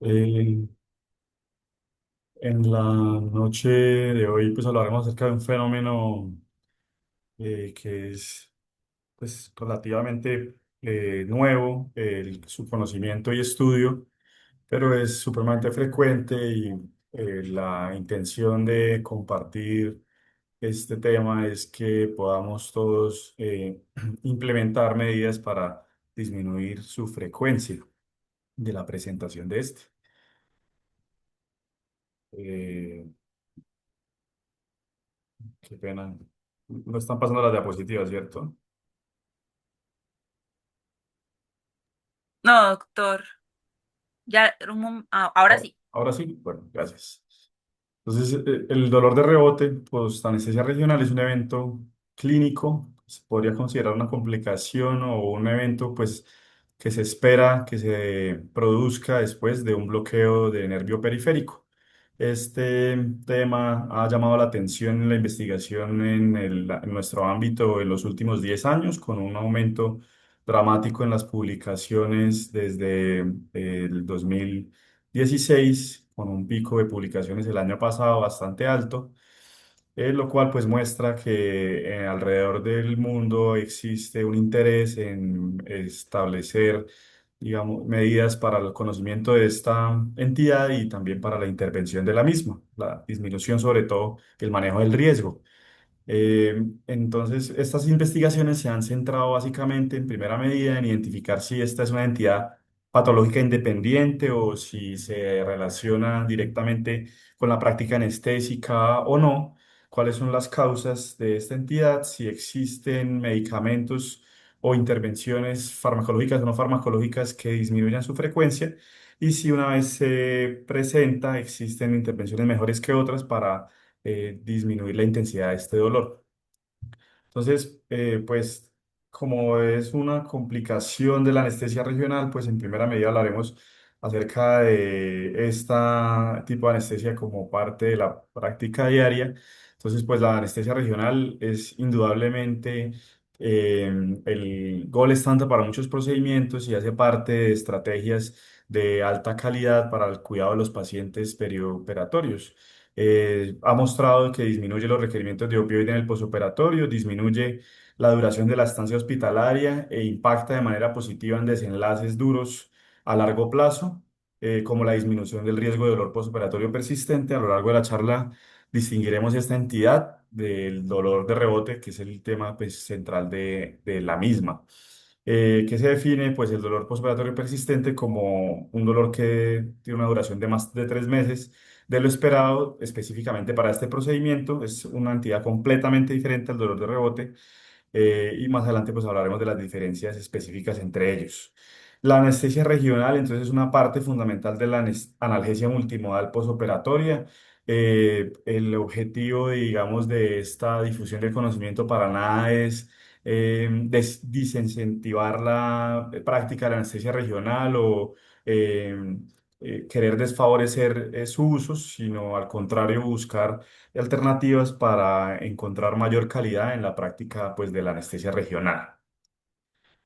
Eh, en la noche de hoy pues hablaremos acerca de un fenómeno que es pues relativamente nuevo, su conocimiento y estudio, pero es supremamente frecuente y la intención de compartir este tema es que podamos todos implementar medidas para disminuir su frecuencia de la presentación de este. Eh, Qué pena. No están pasando las diapositivas, ¿cierto? No, doctor. Ya, ahora sí. Ahora sí, bueno, gracias. Entonces, el dolor de rebote post-anestesia regional es un evento clínico, se podría considerar una complicación o un evento pues, que se espera que se produzca después de un bloqueo de nervio periférico. Este tema ha llamado la atención en la investigación en nuestro ámbito en los últimos 10 años, con un aumento dramático en las publicaciones desde el 2016 con un pico de publicaciones el año pasado bastante alto, lo cual pues muestra que alrededor del mundo existe un interés en establecer, digamos, medidas para el conocimiento de esta entidad y también para la intervención de la misma, la disminución sobre todo, el manejo del riesgo. Entonces, estas investigaciones se han centrado básicamente en primera medida en identificar si esta es una entidad patológica independiente o si se relaciona directamente con la práctica anestésica o no, cuáles son las causas de esta entidad, si existen medicamentos o intervenciones farmacológicas o no farmacológicas que disminuyan su frecuencia y si una vez se presenta existen intervenciones mejores que otras para disminuir la intensidad de este dolor. Entonces, pues como es una complicación de la anestesia regional, pues en primera medida hablaremos acerca de este tipo de anestesia como parte de la práctica diaria. Entonces, pues la anestesia regional es indudablemente el gold estándar para muchos procedimientos y hace parte de estrategias de alta calidad para el cuidado de los pacientes perioperatorios. Ha mostrado que disminuye los requerimientos de opioide en el posoperatorio, disminuye la duración de la estancia hospitalaria e impacta de manera positiva en desenlaces duros a largo plazo, como la disminución del riesgo de dolor posoperatorio persistente. A lo largo de la charla distinguiremos esta entidad del dolor de rebote, que es el tema pues, central de la misma. Que se define pues el dolor postoperatorio persistente como un dolor que tiene una duración de más de 3 meses de lo esperado específicamente para este procedimiento. Es una entidad completamente diferente al dolor de rebote y más adelante pues hablaremos de las diferencias específicas entre ellos. La anestesia regional entonces es una parte fundamental de la analgesia multimodal posoperatoria. El objetivo, digamos, de esta difusión del conocimiento para nada es desincentivar la práctica de la anestesia regional o eh, querer desfavorecer su uso, sino al contrario buscar alternativas para encontrar mayor calidad en la práctica pues, de la anestesia regional.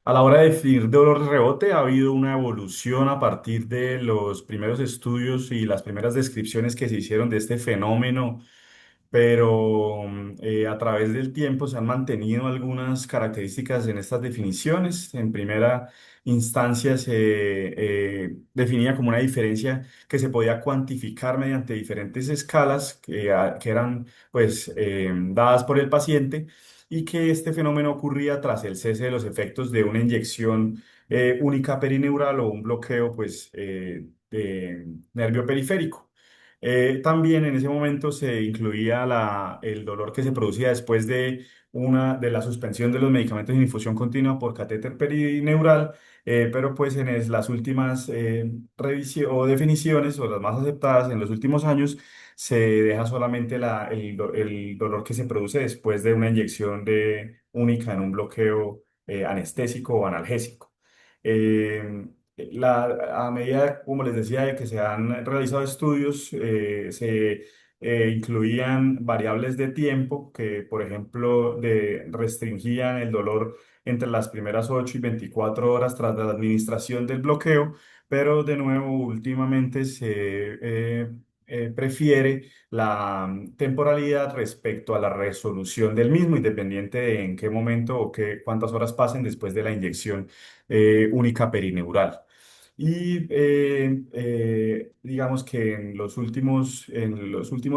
A la hora de definir dolor de rebote, ha habido una evolución a partir de los primeros estudios y las primeras descripciones que se hicieron de este fenómeno, pero a través del tiempo se han mantenido algunas características en estas definiciones. En primera instancia se definía como una diferencia que se podía cuantificar mediante diferentes escalas que eran pues dadas por el paciente y que este fenómeno ocurría tras el cese de los efectos de una inyección única perineural o un bloqueo pues de nervio periférico. También en ese momento se incluía el dolor que se producía después de la suspensión de los medicamentos en infusión continua por catéter perineural, pero pues las últimas o definiciones o las más aceptadas en los últimos años se deja solamente el dolor que se produce después de una inyección única en un bloqueo anestésico o analgésico. Eh, a medida, como les decía, de que se han realizado estudios, se incluían variables de tiempo que, por ejemplo, restringían el dolor entre las primeras 8 y 24 horas tras la administración del bloqueo, pero de nuevo últimamente se prefiere la temporalidad respecto a la resolución del mismo, independiente de en qué momento o cuántas horas pasen después de la inyección única perineural. Y digamos que en los últimos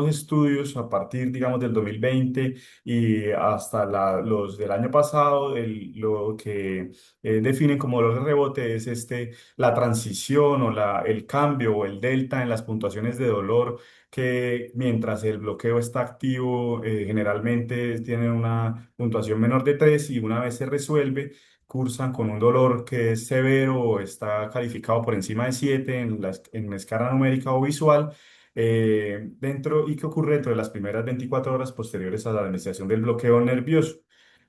estudios, a partir, digamos, del 2020 y hasta los del año pasado, lo que definen como dolor de rebote es la transición o el cambio o el delta en las puntuaciones de dolor que mientras el bloqueo está activo, generalmente tienen una puntuación menor de 3 y una vez se resuelve cursan con un dolor que es severo o está calificado por encima de 7 en la escala numérica o visual, y que ocurre dentro de las primeras 24 horas posteriores a la administración del bloqueo nervioso.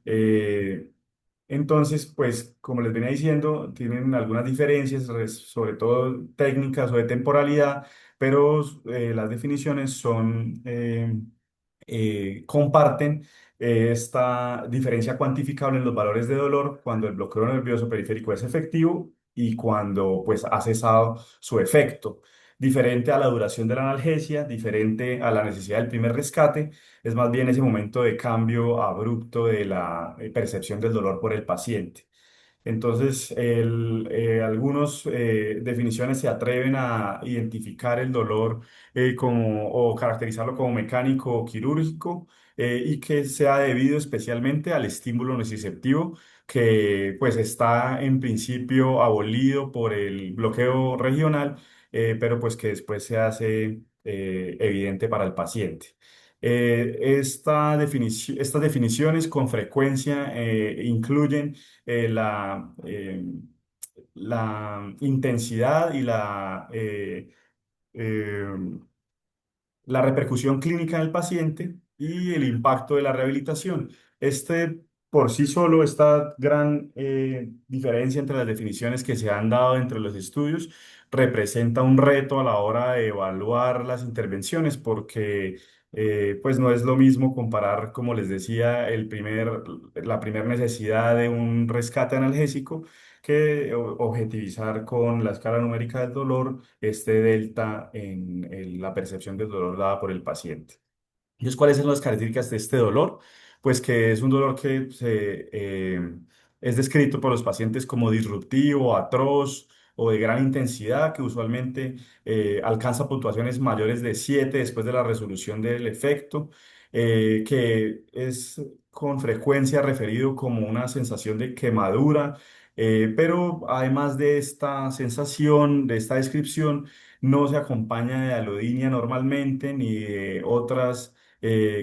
Eh, entonces, pues, como les venía diciendo, tienen algunas diferencias, sobre todo técnicas o de temporalidad, pero las definiciones comparten esta diferencia cuantificable en los valores de dolor cuando el bloqueo nervioso periférico es efectivo y cuando, pues, ha cesado su efecto. Diferente a la duración de la analgesia, diferente a la necesidad del primer rescate, es más bien ese momento de cambio abrupto de la percepción del dolor por el paciente. Entonces, algunas definiciones se atreven a identificar el dolor o caracterizarlo como mecánico o quirúrgico, y que sea debido especialmente al estímulo nociceptivo que pues está en principio abolido por el bloqueo regional, pero pues que después se hace evidente para el paciente. Estas definiciones con frecuencia incluyen la intensidad y eh, la repercusión clínica en el paciente y el impacto de la rehabilitación. Por sí solo, esta gran diferencia entre las definiciones que se han dado entre los estudios representa un reto a la hora de evaluar las intervenciones porque pues no es lo mismo comparar, como les decía, la primera necesidad de un rescate analgésico que objetivizar con la escala numérica del dolor este delta en la percepción del dolor dada por el paciente. Entonces, ¿cuáles son las características de este dolor? Pues que es un dolor que es descrito por los pacientes como disruptivo, atroz o de gran intensidad, que usualmente alcanza puntuaciones mayores de 7 después de la resolución del efecto, que es con frecuencia referido como una sensación de quemadura, pero además de esta sensación, de esta descripción, no se acompaña de alodinia normalmente ni de otras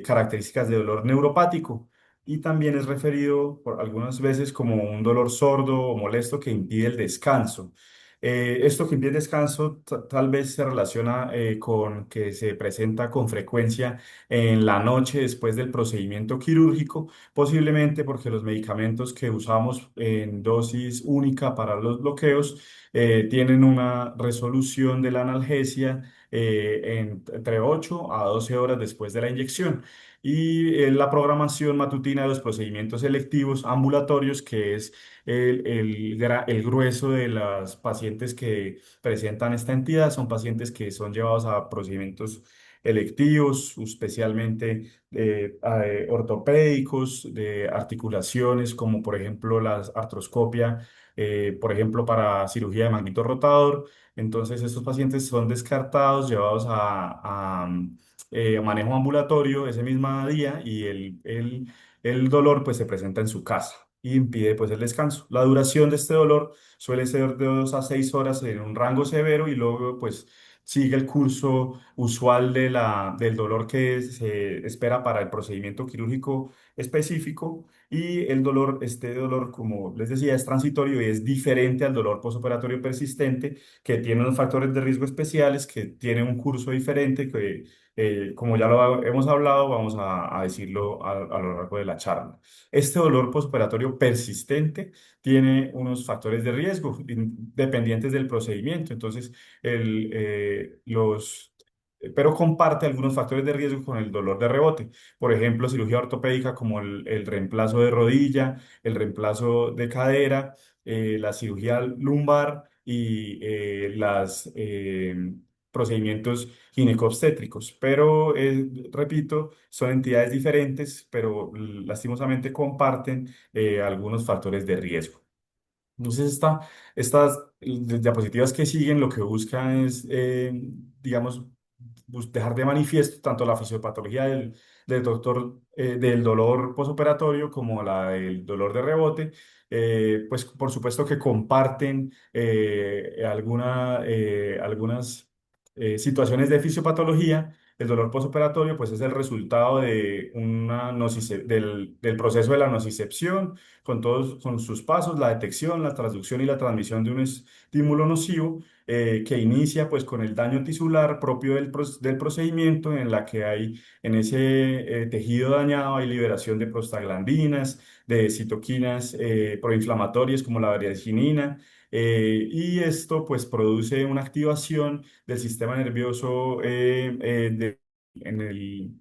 características de dolor neuropático, y también es referido por algunas veces como un dolor sordo o molesto que impide el descanso. Esto que impide el descanso tal vez se relaciona con que se presenta con frecuencia en la noche después del procedimiento quirúrgico, posiblemente porque los medicamentos que usamos en dosis única para los bloqueos tienen una resolución de la analgesia entre 8 a 12 horas después de la inyección. Y la programación matutina de los procedimientos selectivos ambulatorios, que es el grueso de las pacientes que presentan esta entidad, son pacientes que son llevados a procedimientos electivos, especialmente ortopédicos, de articulaciones, como por ejemplo la artroscopia, por ejemplo para cirugía de manguito rotador. Entonces, estos pacientes son descartados, llevados a manejo ambulatorio ese mismo día y el dolor pues se presenta en su casa y impide pues el descanso. La duración de este dolor suele ser de 2 a 6 horas en un rango severo y luego pues sigue el curso usual del dolor que se espera para el procedimiento quirúrgico específico. Y este dolor, como les decía, es transitorio y es diferente al dolor posoperatorio persistente, que tiene unos factores de riesgo especiales, que tiene un curso diferente, que como ya lo hemos hablado, vamos a decirlo a lo largo de la charla. Este dolor postoperatorio persistente tiene unos factores de riesgo dependientes del procedimiento, entonces, el, eh, los, pero comparte algunos factores de riesgo con el dolor de rebote. Por ejemplo, cirugía ortopédica como el reemplazo de rodilla, el reemplazo de cadera, la cirugía lumbar. y las procedimientos ginecobstétricos. Pero, repito, son entidades diferentes, pero lastimosamente comparten algunos factores de riesgo. Entonces, estas diapositivas que siguen lo que buscan es, digamos, dejar de manifiesto tanto la fisiopatología del doctor, del dolor posoperatorio como la del dolor de rebote. Pues por supuesto que comparten algunas situaciones de fisiopatología. El dolor posoperatorio pues es el resultado de del proceso de la nocicepción con sus pasos, la detección, la transducción y la transmisión de un estímulo nocivo que inicia pues con el daño tisular propio del procedimiento en la que hay en ese tejido dañado hay liberación de prostaglandinas, de citoquinas proinflamatorias como la variacinina. Y esto pues produce una activación del sistema nervioso en el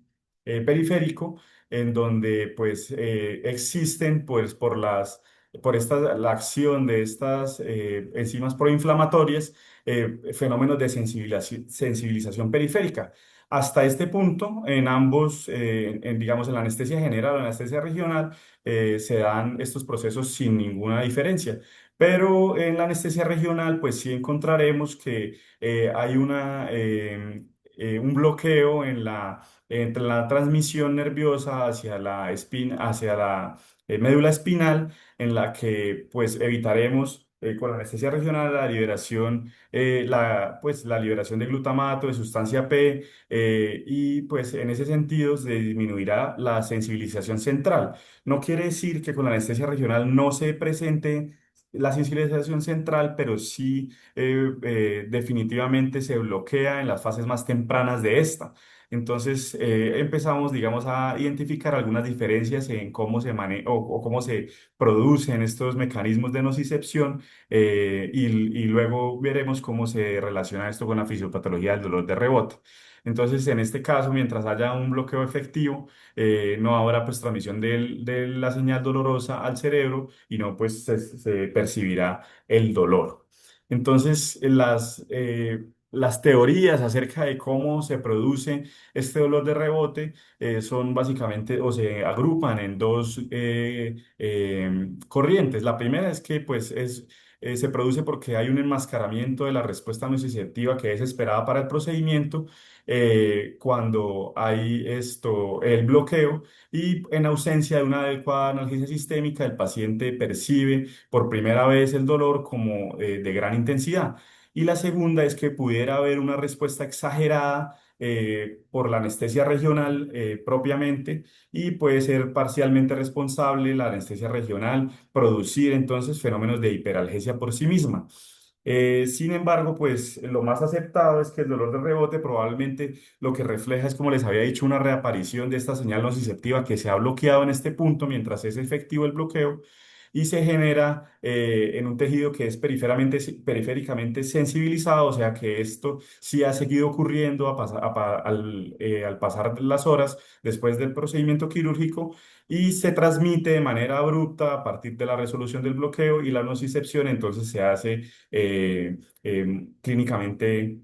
periférico, en donde pues existen pues la acción de estas enzimas proinflamatorias, fenómenos de sensibilización periférica. Hasta este punto, en ambos, digamos, en la anestesia general o en la anestesia regional, se dan estos procesos sin ninguna diferencia. Pero en la anestesia regional, pues sí encontraremos que hay un bloqueo entre la transmisión nerviosa hacia hacia la médula espinal, en la que pues evitaremos con la anestesia regional la liberación, pues, la liberación de glutamato, de sustancia P, y pues en ese sentido se disminuirá la sensibilización central. No quiere decir que con la anestesia regional no se presente la sensibilización central, pero sí definitivamente se bloquea en las fases más tempranas de esta. Entonces empezamos, digamos, a identificar algunas diferencias en cómo se o cómo se producen estos mecanismos de nocicepción, y luego veremos cómo se relaciona esto con la fisiopatología del dolor de rebote. Entonces, en este caso, mientras haya un bloqueo efectivo, no habrá pues transmisión de la señal dolorosa al cerebro y no pues se percibirá el dolor. Entonces, las teorías acerca de cómo se produce este dolor de rebote son básicamente o se agrupan en dos corrientes. La primera es que se produce porque hay un enmascaramiento de la respuesta nociceptiva que es esperada para el procedimiento cuando hay el bloqueo, y en ausencia de una adecuada analgesia sistémica, el paciente percibe por primera vez el dolor como de gran intensidad. Y la segunda es que pudiera haber una respuesta exagerada por la anestesia regional propiamente, y puede ser parcialmente responsable la anestesia regional producir entonces fenómenos de hiperalgesia por sí misma. Sin embargo, pues lo más aceptado es que el dolor de rebote probablemente lo que refleja es, como les había dicho, una reaparición de esta señal nociceptiva que se ha bloqueado en este punto mientras es efectivo el bloqueo, y se genera en un tejido que es periféricamente sensibilizado, o sea que esto sí ha seguido ocurriendo al pasar las horas después del procedimiento quirúrgico, y se transmite de manera abrupta a partir de la resolución del bloqueo y la nocicepción, entonces se hace clínicamente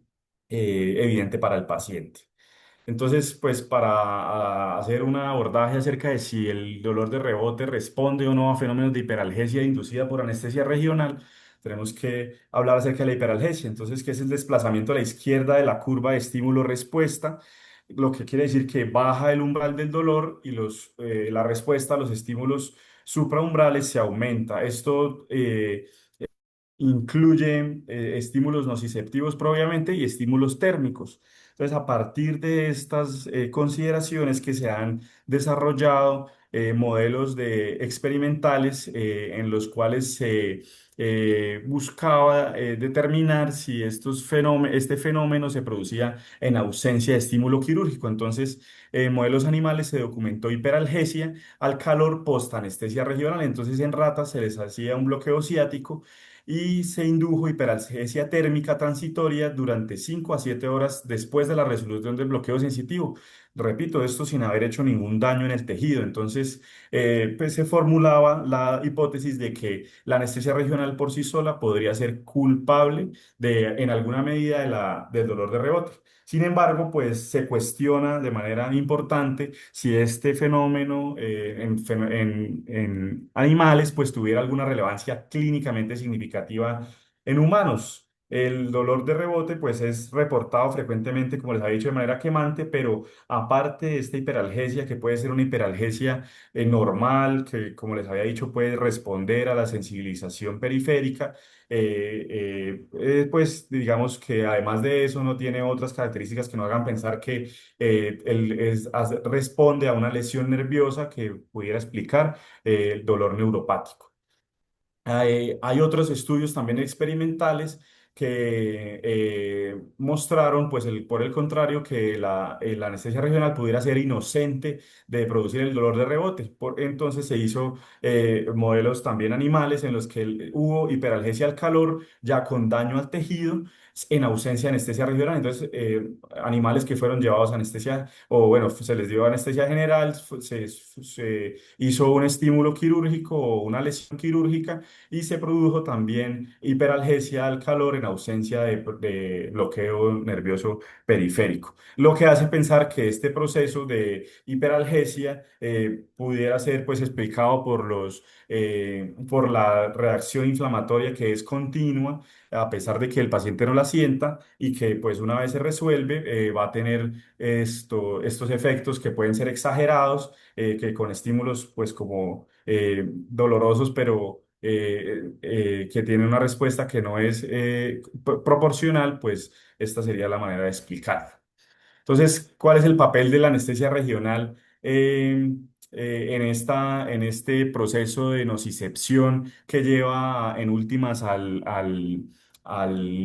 evidente para el paciente. Entonces, pues para hacer un abordaje acerca de si el dolor de rebote responde o no a fenómenos de hiperalgesia inducida por anestesia regional, tenemos que hablar acerca de la hiperalgesia. Entonces, ¿qué es el desplazamiento a la izquierda de la curva de estímulo-respuesta? Lo que quiere decir que baja el umbral del dolor y la respuesta a los estímulos supraumbrales se aumenta. Esto incluye estímulos nociceptivos propiamente y estímulos térmicos. Entonces, a partir de estas consideraciones que se han desarrollado modelos experimentales en los cuales se buscaba determinar si este fenómeno se producía en ausencia de estímulo quirúrgico. Entonces, en modelos animales se documentó hiperalgesia al calor post-anestesia regional. Entonces, en ratas se les hacía un bloqueo ciático y se indujo hiperalgesia térmica transitoria durante 5 a 7 horas después de la resolución del bloqueo sensitivo. Repito, esto sin haber hecho ningún daño en el tejido. Entonces, pues se formulaba la hipótesis de que la anestesia regional por sí sola podría ser culpable en alguna medida del dolor de rebote. Sin embargo, pues se cuestiona de manera importante si este fenómeno en animales pues tuviera alguna relevancia clínicamente significativa en humanos. El dolor de rebote pues es reportado frecuentemente, como les había dicho, de manera quemante, pero aparte de esta hiperalgesia, que puede ser una hiperalgesia normal, que como les había dicho puede responder a la sensibilización periférica, pues digamos que además de eso no tiene otras características que nos hagan pensar que responde a una lesión nerviosa que pudiera explicar el dolor neuropático. Hay otros estudios también experimentales que mostraron, pues por el contrario, que la anestesia regional pudiera ser inocente de producir el dolor de rebote. Entonces se hizo modelos también animales en los que hubo hiperalgesia al calor, ya con daño al tejido, en ausencia de anestesia regional. Entonces, animales que fueron llevados a anestesia, o bueno, se les dio anestesia general, se hizo un estímulo quirúrgico o una lesión quirúrgica y se produjo también hiperalgesia al calor en ausencia de bloqueo nervioso periférico. Lo que hace pensar que este proceso de hiperalgesia pudiera ser pues explicado por la reacción inflamatoria que es continua, a pesar de que el paciente no la sienta y que pues una vez se resuelve va a tener estos efectos que pueden ser exagerados, que con estímulos pues como dolorosos, pero que tiene una respuesta que no es proporcional, pues esta sería la manera de explicar. Entonces, ¿cuál es el papel de la anestesia regional en este proceso de nocicepción que lleva en últimas al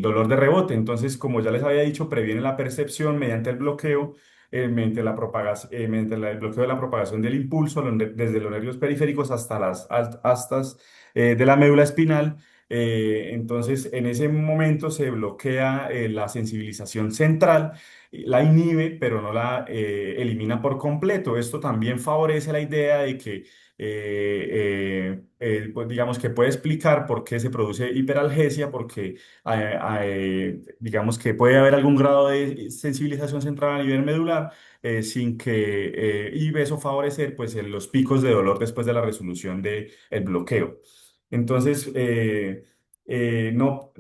dolor de rebote? Entonces, como ya les había dicho, previene la percepción mediante el bloqueo, mediante el bloqueo de la propagación del impulso desde los nervios periféricos hasta las astas de la médula espinal. Entonces, en ese momento se bloquea la sensibilización central, la inhibe, pero no la elimina por completo. Esto también favorece la idea de que, pues digamos que puede explicar por qué se produce hiperalgesia, porque digamos que puede haber algún grado de sensibilización central a nivel medular, sin que, y eso favorecer pues los picos de dolor después de la resolución del bloqueo. Entonces, no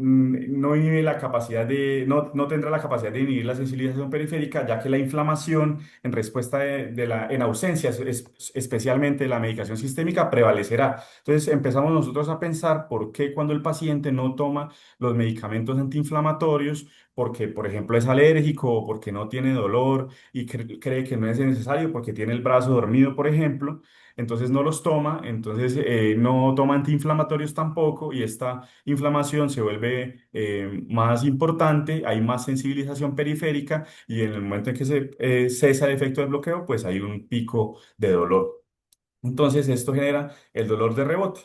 inhibe la capacidad no tendrá la capacidad de inhibir la sensibilización periférica, ya que la inflamación en respuesta en ausencia, especialmente la medicación sistémica, prevalecerá. Entonces empezamos nosotros a pensar por qué cuando el paciente no toma los medicamentos antiinflamatorios, porque por ejemplo es alérgico o porque no tiene dolor y cree que no es necesario porque tiene el brazo dormido, por ejemplo, entonces no los toma, entonces no toma antiinflamatorios tampoco y esta inflamación se vuelve más importante, hay más sensibilización periférica y en el momento en que se cesa el efecto del bloqueo, pues hay un pico de dolor. Entonces, esto genera el dolor de rebote.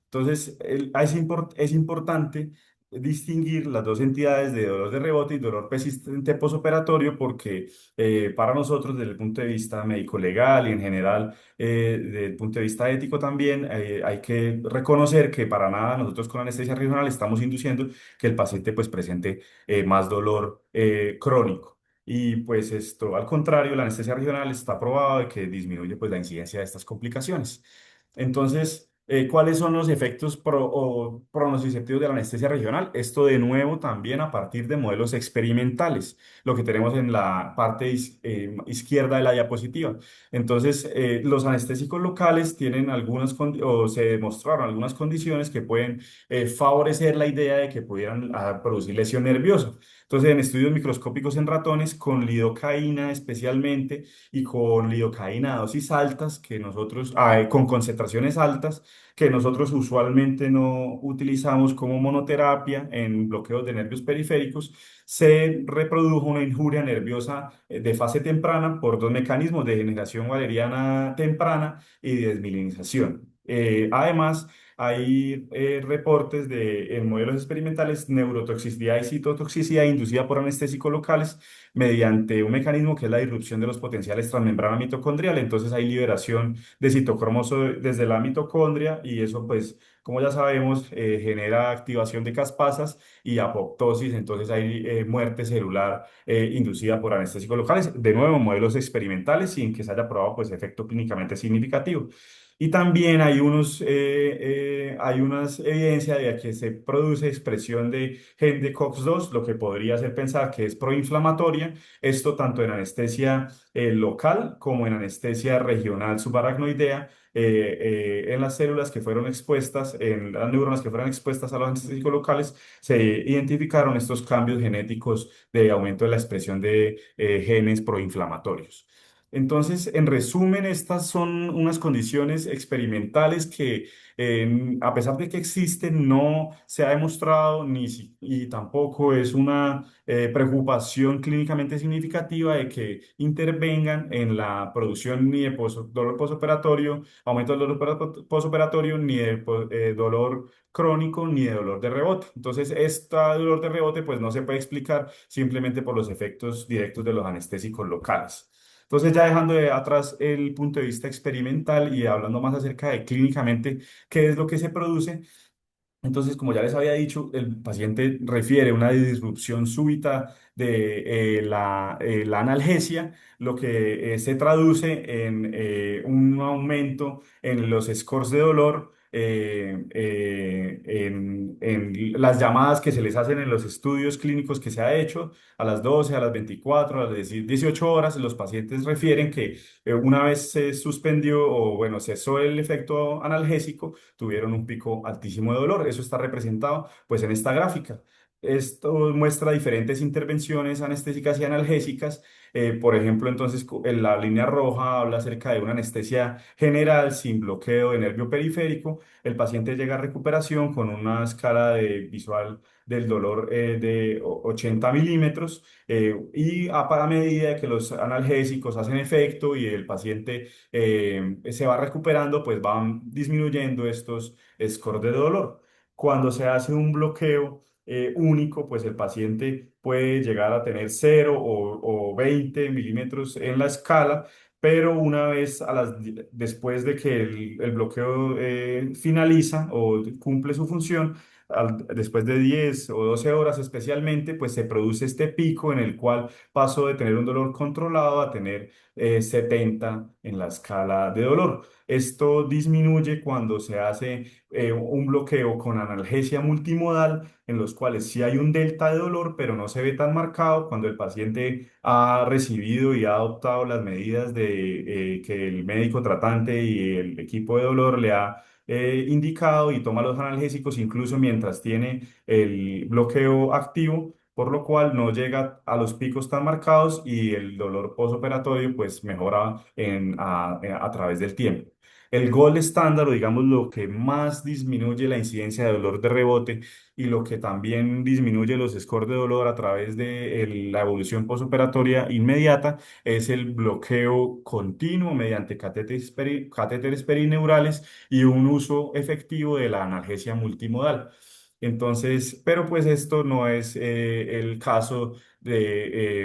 Entonces, es importante distinguir las dos entidades de dolor de rebote y dolor persistente posoperatorio porque para nosotros, desde el punto de vista médico-legal y en general, desde el punto de vista ético también, hay que reconocer que para nada nosotros con anestesia regional estamos induciendo que el paciente pues presente más dolor crónico. Y pues esto, al contrario, la anestesia regional está probado de que disminuye pues la incidencia de estas complicaciones. Entonces, ¿cuáles son los efectos o pronosticeptivos de la anestesia regional? Esto de nuevo también a partir de modelos experimentales, lo que tenemos en la parte izquierda de la diapositiva. Entonces, los anestésicos locales tienen o se demostraron algunas condiciones que pueden favorecer la idea de que pudieran producir lesión nerviosa. Entonces, en estudios microscópicos en ratones, con lidocaína especialmente y con lidocaína a dosis altas, con concentraciones altas, que nosotros usualmente no utilizamos como monoterapia en bloqueos de nervios periféricos, se reprodujo una injuria nerviosa de fase temprana por dos mecanismos de degeneración waleriana temprana y de desmilinización. Además, hay reportes de, en modelos experimentales, neurotoxicidad y citotoxicidad inducida por anestésicos locales mediante un mecanismo que es la disrupción de los potenciales transmembrana mitocondrial. Entonces hay liberación de citocromoso desde la mitocondria y eso pues, como ya sabemos, genera activación de caspasas y apoptosis. Entonces hay muerte celular inducida por anestésicos locales. De nuevo, modelos experimentales sin que se haya probado pues efecto clínicamente significativo. Y también hay unas evidencias de que se produce expresión de gen de COX-2, lo que podría hacer pensar que es proinflamatoria. Esto tanto en anestesia local como en anestesia regional subaracnoidea, en las células que fueron expuestas, en las neuronas que fueron expuestas a los anestésicos locales, se identificaron estos cambios genéticos de aumento de la expresión de genes proinflamatorios. Entonces, en resumen, estas son unas condiciones experimentales que, a pesar de que existen, no se ha demostrado y tampoco es una preocupación clínicamente significativa de que intervengan en la producción ni de dolor posoperatorio, aumento del dolor posoperatorio, ni de dolor crónico, ni de dolor de rebote. Entonces, este dolor de rebote pues no se puede explicar simplemente por los efectos directos de los anestésicos locales. Entonces, ya dejando atrás el punto de vista experimental y hablando más acerca de clínicamente qué es lo que se produce, entonces, como ya les había dicho, el paciente refiere una disrupción súbita de la analgesia, lo que se traduce en un aumento en los scores de dolor, en las llamadas que se les hacen en los estudios clínicos que se ha hecho a las 12, a las 24, a las 18 horas. Los pacientes refieren que una vez se suspendió o, bueno, cesó el efecto analgésico, tuvieron un pico altísimo de dolor. Eso está representado pues en esta gráfica. Esto muestra diferentes intervenciones anestésicas y analgésicas. Por ejemplo, entonces en la línea roja habla acerca de una anestesia general sin bloqueo de nervio periférico. El paciente llega a recuperación con una escala de visual del dolor de 80 milímetros, y a medida que los analgésicos hacen efecto y el paciente se va recuperando, pues van disminuyendo estos scores de dolor. Cuando se hace un bloqueo único, pues el paciente puede llegar a tener 0 o 20 milímetros en la escala, pero una vez después de que el bloqueo finaliza o cumple su función, después de 10 o 12 horas especialmente, pues se produce este pico en el cual pasó de tener un dolor controlado a tener 70 en la escala de dolor. Esto disminuye cuando se hace un bloqueo con analgesia multimodal, en los cuales sí hay un delta de dolor, pero no se ve tan marcado cuando el paciente ha recibido y ha adoptado las medidas que el médico tratante y el equipo de dolor le ha indicado y toma los analgésicos incluso mientras tiene el bloqueo activo, por lo cual no llega a los picos tan marcados y el dolor posoperatorio pues mejora a través del tiempo. El gold estándar, o digamos lo que más disminuye la incidencia de dolor de rebote y lo que también disminuye los scores de dolor a través de la evolución posoperatoria inmediata, es el bloqueo continuo mediante catéteres perineurales y un uso efectivo de la analgesia multimodal. Entonces, pero pues esto no es el caso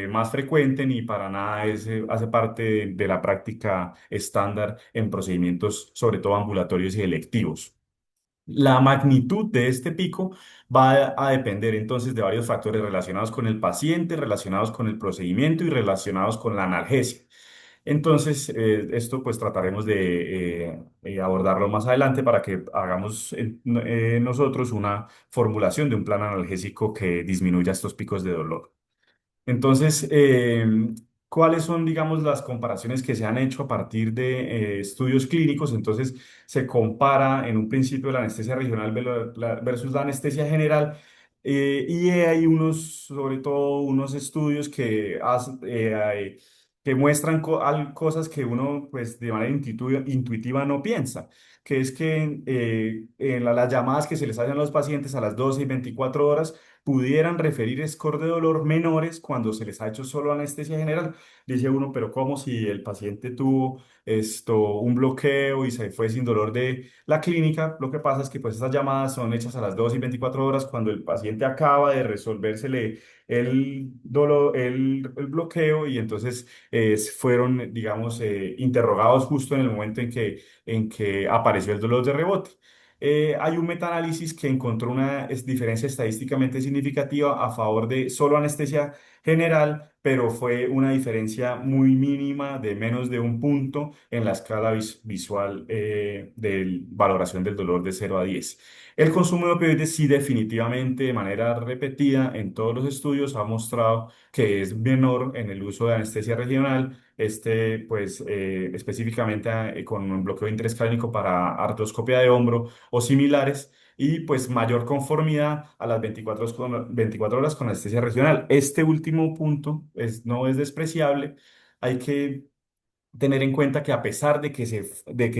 más frecuente ni para nada hace parte de la práctica estándar en procedimientos, sobre todo ambulatorios y electivos. La magnitud de este pico va a depender entonces de varios factores relacionados con el paciente, relacionados con el procedimiento y relacionados con la analgesia. Entonces, esto pues trataremos de abordarlo más adelante para que hagamos nosotros una formulación de un plan analgésico que disminuya estos picos de dolor. Entonces, ¿cuáles son, digamos, las comparaciones que se han hecho a partir de estudios clínicos? Entonces, se compara en un principio la anestesia regional versus la anestesia general, y hay sobre todo unos estudios que muestran cosas que uno, pues, de manera intuitiva no piensa, que es que en las llamadas que se les hacen a los pacientes a las 12 y 24 horas, pudieran referir scores de dolor menores cuando se les ha hecho solo anestesia general. Dice uno, pero ¿cómo si el paciente tuvo un bloqueo y se fue sin dolor de la clínica? Lo que pasa es que pues estas llamadas son hechas a las 2 y 24 horas cuando el paciente acaba de resolvérsele el dolor, el bloqueo y entonces fueron, digamos, interrogados justo en el momento en que apareció el dolor de rebote. Hay un metaanálisis que encontró una diferencia estadísticamente significativa a favor de solo anestesia general, pero fue una diferencia muy mínima de menos de un punto en la escala visual de valoración del dolor de 0 a 10. El consumo de opioides sí definitivamente de manera repetida en todos los estudios ha mostrado que es menor en el uso de anestesia regional, pues específicamente con un bloqueo de interés clínico para artroscopia de hombro o similares, y pues mayor conformidad a las 24 horas con anestesia regional. Este último punto no es despreciable. Hay que tener en cuenta que a pesar de que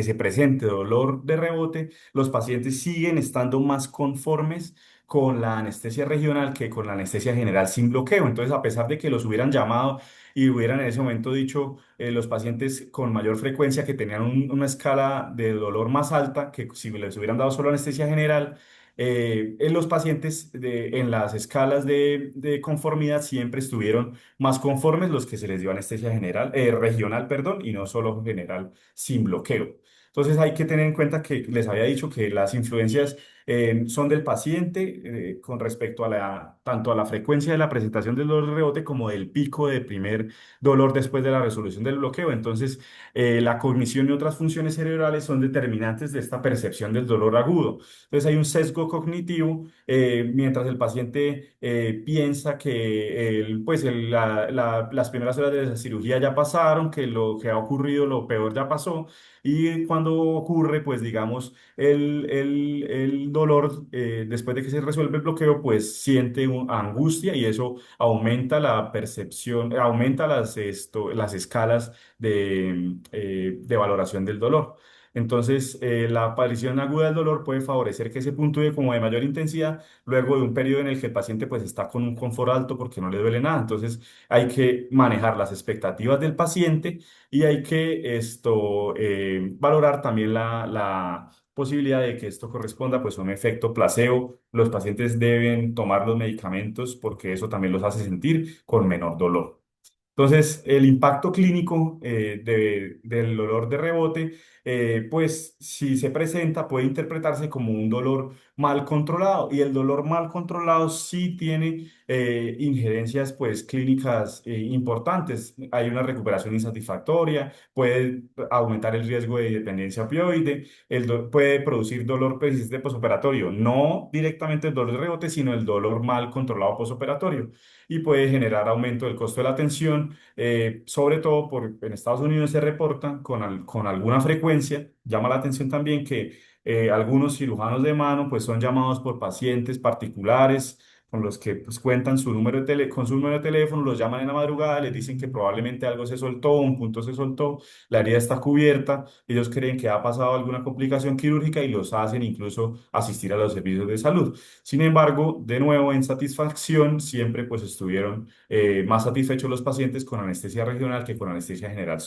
se presente dolor de rebote, los pacientes siguen estando más conformes con la anestesia regional que con la anestesia general sin bloqueo. Entonces, a pesar de que los hubieran llamado y hubieran en ese momento dicho los pacientes con mayor frecuencia que tenían una escala de dolor más alta que si les hubieran dado solo anestesia general, en los pacientes en las escalas de conformidad siempre estuvieron más conformes los que se les dio anestesia general, regional, perdón, y no solo general sin bloqueo. Entonces hay que tener en cuenta que les había dicho que las influencias son del paciente con respecto a tanto a la frecuencia de la presentación del dolor de rebote como del pico de primer dolor después de la resolución del bloqueo. Entonces, la cognición y otras funciones cerebrales son determinantes de esta percepción del dolor agudo. Entonces hay un sesgo cognitivo mientras el paciente piensa que las primeras horas de la cirugía ya pasaron, que lo que ha ocurrido, lo peor ya pasó, y cuando ocurre, pues digamos, el dolor, después de que se resuelve el bloqueo, pues siente angustia y eso aumenta la percepción, aumenta las escalas de valoración del dolor. Entonces, la aparición aguda del dolor puede favorecer que se puntúe como de mayor intensidad luego de un periodo en el que el paciente pues está con un confort alto porque no le duele nada. Entonces, hay que manejar las expectativas del paciente y hay que valorar también la posibilidad de que esto corresponda pues a un efecto placebo. Los pacientes deben tomar los medicamentos porque eso también los hace sentir con menor dolor. Entonces, el impacto clínico del dolor de rebote, pues si se presenta, puede interpretarse como un dolor mal controlado y el dolor mal controlado sí tiene injerencias pues clínicas importantes. Hay una recuperación insatisfactoria, puede aumentar el riesgo de dependencia opioide, puede producir dolor persistente posoperatorio, no directamente el dolor de rebote, sino el dolor mal controlado posoperatorio, y puede generar aumento del costo de la atención, sobre todo en Estados Unidos se reporta con alguna frecuencia. Llama la atención también que algunos cirujanos de mano pues son llamados por pacientes particulares con los que pues, cuentan con su número de teléfono, los llaman en la madrugada, les dicen que probablemente algo se soltó, un punto se soltó, la herida está cubierta, ellos creen que ha pasado alguna complicación quirúrgica y los hacen incluso asistir a los servicios de salud. Sin embargo, de nuevo, en satisfacción, siempre pues estuvieron más satisfechos los pacientes con anestesia regional que con anestesia general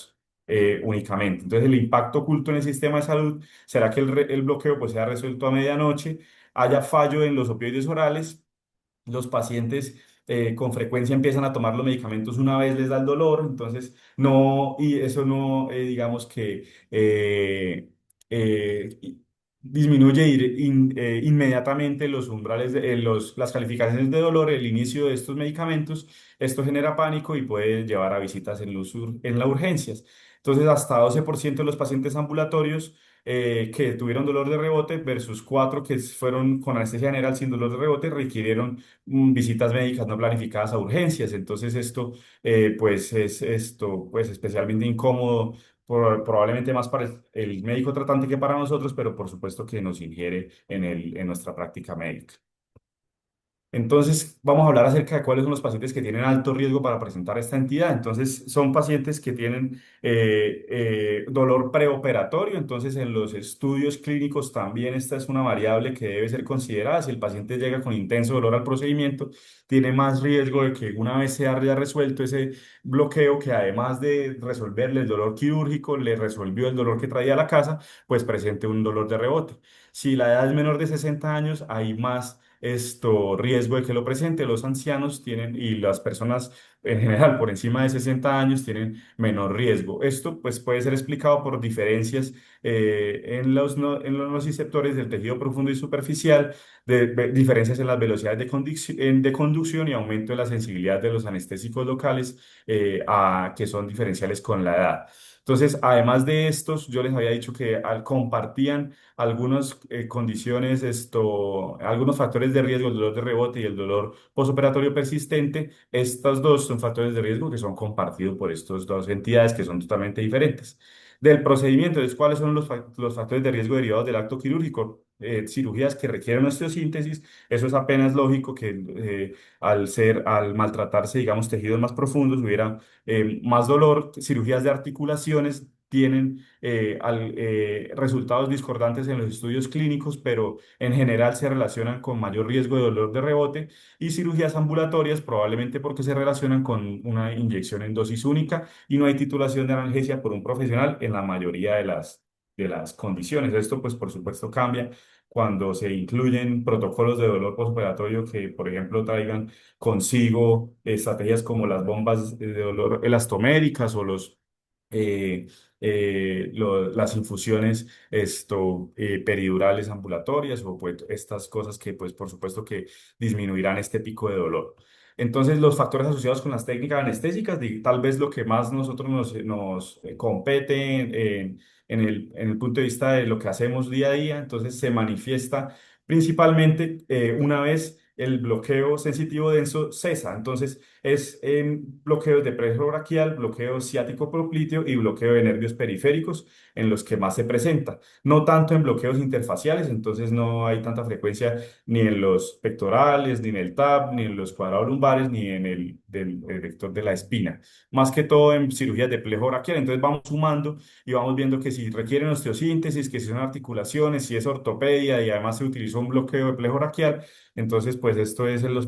únicamente. Entonces, el impacto oculto en el sistema de salud será que el bloqueo pues sea resuelto a medianoche, haya fallo en los opioides orales, los pacientes con frecuencia empiezan a tomar los medicamentos una vez les da el dolor, entonces no, y eso no, digamos que disminuye inmediatamente los umbrales, las calificaciones de dolor, el inicio de estos medicamentos. Esto genera pánico y puede llevar a visitas en las urgencias. Entonces, hasta 12% de los pacientes ambulatorios que tuvieron dolor de rebote versus 4 que fueron con anestesia general sin dolor de rebote requirieron visitas médicas no planificadas a urgencias. Entonces esto pues es pues especialmente incómodo, probablemente más para el médico tratante que para nosotros, pero por supuesto que nos ingiere en nuestra práctica médica. Entonces, vamos a hablar acerca de cuáles son los pacientes que tienen alto riesgo para presentar esta entidad. Entonces, son pacientes que tienen dolor preoperatorio. Entonces, en los estudios clínicos también esta es una variable que debe ser considerada. Si el paciente llega con intenso dolor al procedimiento, tiene más riesgo de que una vez se haya resuelto ese bloqueo, que además de resolverle el dolor quirúrgico, le resolvió el dolor que traía a la casa, pues presente un dolor de rebote. Si la edad es menor de 60 años, hay más riesgo de que lo presente. Los ancianos tienen y las personas en general por encima de 60 años tienen menor riesgo. Esto pues puede ser explicado por diferencias en los, en los nociceptores del tejido profundo y superficial, diferencias en las velocidades de conducción y aumento de la sensibilidad de los anestésicos locales, que son diferenciales con la edad. Entonces, además de estos, yo les había dicho que compartían algunas condiciones, algunos factores de riesgo, el dolor de rebote y el dolor posoperatorio persistente. Estos dos son factores de riesgo que son compartidos por estas dos entidades que son totalmente diferentes. Del procedimiento, entonces, ¿cuáles son los factores de riesgo derivados del acto quirúrgico? Cirugías que requieren osteosíntesis, eso es apenas lógico que al maltratarse, digamos, tejidos más profundos, hubiera más dolor. Cirugías de articulaciones tienen resultados discordantes en los estudios clínicos, pero en general se relacionan con mayor riesgo de dolor de rebote, y cirugías ambulatorias probablemente porque se relacionan con una inyección en dosis única y no hay titulación de analgesia por un profesional en la mayoría de las condiciones. Esto pues por supuesto cambia cuando se incluyen protocolos de dolor postoperatorio que, por ejemplo, traigan consigo estrategias como las bombas de dolor elastoméricas o eh, las infusiones peridurales ambulatorias o pues estas cosas que pues por supuesto que disminuirán este pico de dolor. Entonces los factores asociados con las técnicas anestésicas, tal vez lo que más nosotros nos compete en el punto de vista de lo que hacemos día a día, entonces se manifiesta principalmente una vez el bloqueo sensitivo denso cesa. Entonces, es en bloqueos de preso braquial, bloqueo ciático popliteo y bloqueo de nervios periféricos en los que más se presenta. No tanto en bloqueos interfaciales, entonces no hay tanta frecuencia ni en los pectorales, ni en el TAP, ni en los cuadrados lumbares, ni en el vector de la espina. Más que todo en cirugías de plejo braquial. Entonces vamos sumando y vamos viendo que si requieren osteosíntesis, que si son articulaciones, si es ortopedia y además se utilizó un bloqueo de plejo braquial, entonces, pues esto es en los